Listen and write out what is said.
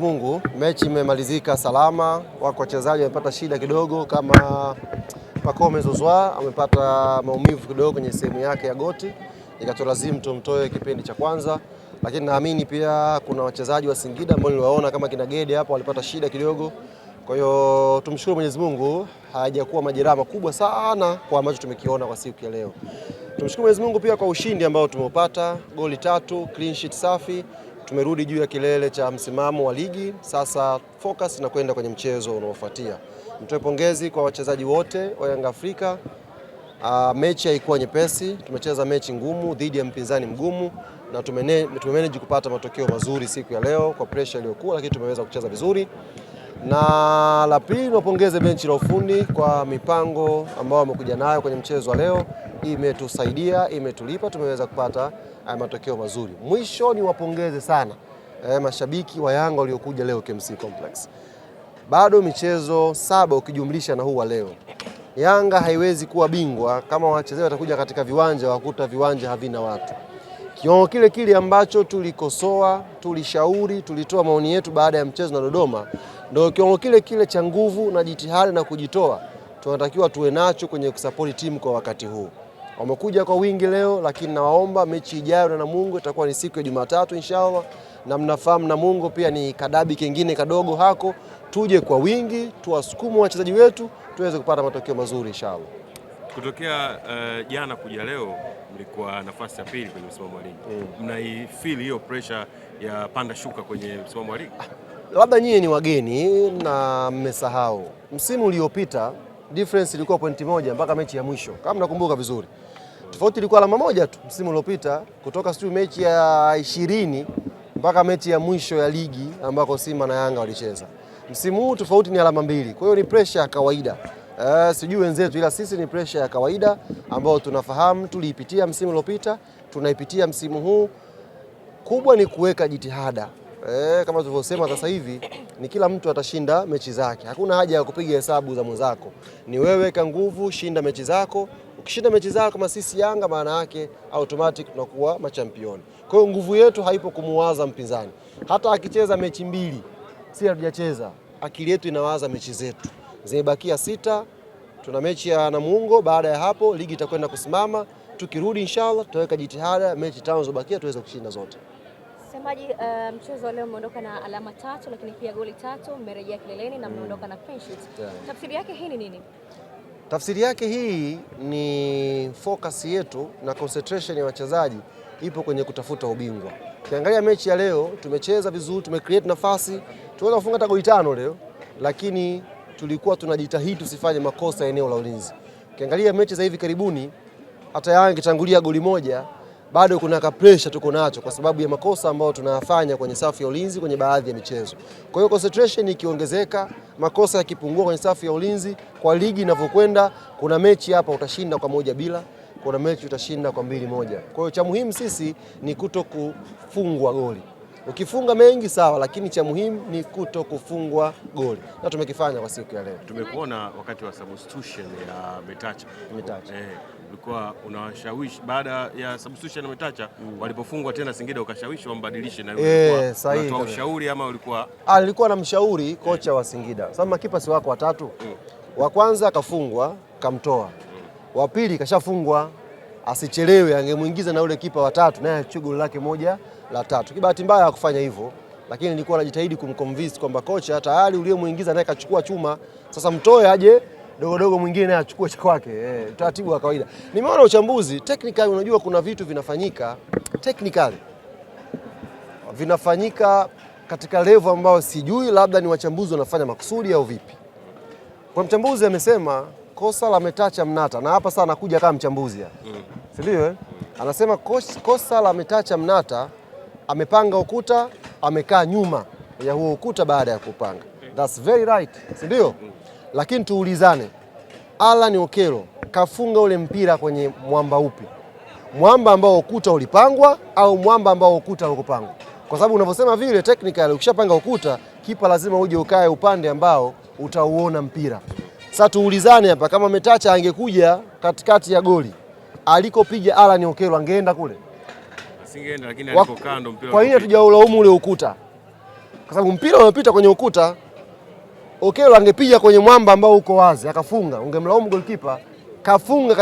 Mungu, mechi imemalizika salama. Wako wachezaji wamepata shida kidogo, kama Pacome Zouzoua amepata maumivu kidogo kwenye sehemu yake ya goti, ikatulazimu tumtoe kipindi cha kwanza, lakini naamini pia kuna wachezaji wa Singida ambao niliwaona kama kina Gede hapo walipata shida kidogo. Kwa hiyo tumshukuru Mwenyezi Mungu, hajakuwa majeraha makubwa sana kwa ambacho tumekiona kwa siku ya leo. Tumshukuru Mwenyezi Mungu pia kwa ushindi ambao tumeupata, goli 3, clean sheet safi. Tumerudi juu ya kilele cha msimamo wa ligi. Sasa focus na kwenda kwenye mchezo unaofuatia. Nitoe pongezi kwa wachezaji wote wa Yanga Afrika. Mechi haikuwa nyepesi, tumecheza mechi ngumu dhidi ya mpinzani mgumu na tumemanage kupata matokeo mazuri siku ya leo kwa pressure iliyokuwa, lakini tumeweza kucheza vizuri. Na la pili, napongeze benchi la ufundi kwa mipango ambayo wamekuja nayo kwenye mchezo wa leo. Imetusaidia, imetulipa, tumeweza kupata matokeo mazuri. Mwisho ni wapongeze sana mashabiki wa Yanga waliokuja leo KMC Complex. Bado michezo 7 ukijumlisha na huu wa leo, Yanga haiwezi kuwa bingwa kama wachezaji watakuja katika viwanja wakuta viwanja havina watu. Kiwango kile kile ambacho tulikosoa, tulishauri, tulitoa maoni yetu baada ya mchezo na Dodoma, ndio kiwango kile kile cha nguvu na jitihada na kujitoa tunatakiwa tuwe nacho kwenye kusupport timu kwa wakati huu. Wamekuja kwa wingi leo, lakini nawaomba mechi ijayo na Namungo itakuwa ni siku ya Jumatatu inshallah, na mnafahamu Namungo pia ni kadabi kingine kadogo hako. Tuje kwa wingi, tuwasukumu wachezaji wetu tuweze kupata matokeo mazuri inshallah. Kutokea jana kuja leo mlikuwa nafasi ya pili kwenye msimamo wa ligi. Mnaifeel hiyo pressure ya panda shuka kwenye msimamo wa ligi? Labda nyie ni wageni na mmesahau. Msimu uliopita difference ilikuwa pointi 1 mpaka mechi ya mwisho. Kama nakumbuka vizuri. Tofauti ilikuwa alama 1 tu msimu uliopita, kutoka mechi ya 20 mpaka mechi ya mwisho ya ligi ambako Simba na Yanga walicheza. Msimu huu tofauti ni alama 2. Kwa hiyo ni pressure ya kawaida. Sijui wenzetu, ila sisi ni pressure ya kawaida ambayo tunafahamu, tuliipitia msimu uliopita, tunaipitia msimu huu. Kubwa ni kuweka jitihada. Kama tulivyosema sasa hivi ni kila mtu atashinda mechi zake. Hakuna haja ya kupiga hesabu za mwenzako. Ni wewe ka nguvu, shinda mechi zako. Ukishinda mechi zako kama sisi Yanga, maana yake automatic tunakuwa machampioni. Kwa hiyo nguvu yetu haipo kumuwaza mpinzani. Hata akicheza mechi 2, si hatujacheza, akili yetu inawaza mechi zetu. Zimebakia 6, tuna mechi ya Namungo, baada ya hapo ligi itakwenda kusimama. Tukirudi inshallah tutaweka jitihada mechi 5 zibakia tuweze kushinda zote. Semaji, mchezo leo umeondoka na alama 3, lakini pia goli 3, mmerejea kileleni na mmeondoka na clean sheet. Tafsiri yake hii ni nini? Tafsiri yake hii ni focus yetu na concentration ya wachezaji ipo kwenye kutafuta ubingwa. Ukiangalia mechi ya leo tumecheza vizuri, tumecreate nafasi, tuweza kufunga hata goli 5 leo, lakini tulikuwa tunajitahidi tusifanye makosa eneo la ulinzi. Ukiangalia mechi za hivi karibuni, hata Yanga ikitangulia goli 1 bado kuna ka pressure tuko nacho kwa sababu ya makosa ambayo tunayafanya kwenye safu ya ulinzi kwenye baadhi ya michezo. Kwa hiyo concentration ikiongezeka, makosa yakipungua kwenye safu ya ulinzi, kwa ligi inavyokwenda, kuna mechi hapa utashinda kwa 1-0, kuna mechi utashinda kwa 2-1. Kwa hiyo cha muhimu sisi ni kutokufungwa goli. Ukifunga mengi sawa, lakini cha muhimu ni kutokufungwa goli. Na tumekifanya kwa siku ya leo. Tumekuona wakati wa substitution ya Metacha. Ulikuwa unawashawishi baada ya substitution ya Metacha, walipofungwa tena Singida ukashawishi wambadilishe na ulikuwa ushauri ama ulikuwa? Nilikuwa namshauri kocha wa Singida. Sababu makipa si wako watatu. Wa kwanza akafungwa, kamtoa. Wa pili kashafungwa, asichelewe angemuingiza na ule kipa wa tatu naye achukue goli lake 1 la 3. Kibahati mbaya hakufanya hivyo, lakini nilikuwa najitahidi kumconvince kwamba kocha tayari uliyemuingiza naye kachukua chuma, sasa mtoe aje dogo mwingine naye achukue cha kwake. Taratibu wa kawaida. Nimeona uchambuzi technically, unajua kuna vitu vinafanyika technically, vinafanyika katika level ambayo sijui, labda ni wachambuzi wanafanya makusudi au vipi. Kwa mchambuzi amesema kosa la Metacha Mnata, na hapa sasa nakuja kama mchambuzi si ndio? Anasema kosa la Metacha Mnata, amepanga ukuta, amekaa nyuma ya huo ukuta baada ya kupanga. That's very right, si ndio? Lakini tuulizane, Alan Okello kafunga ule mpira kwenye mwamba upi? Mwamba ambao ukuta ulipangwa au mwamba ambao ukuta haukupangwa? Kwa sababu unavyosema vile technically, ukishapanga ukuta, kipa lazima uje ukae upande ambao utauona mpira. Sasa tuulizane hapa, kama Metacha angekuja katikati ya goli alikopiga Alan Okello, angeenda kule? Asingeenda, lakini alikokaa ndo mpira. Kwa hiyo tujaulaumu ule ukuta. kwa sababu mpira unapita kwenye ukuta. Okello angepiga kwenye mwamba ambao uko wazi akafunga, ungemlaumu goalkeeper. Kafunga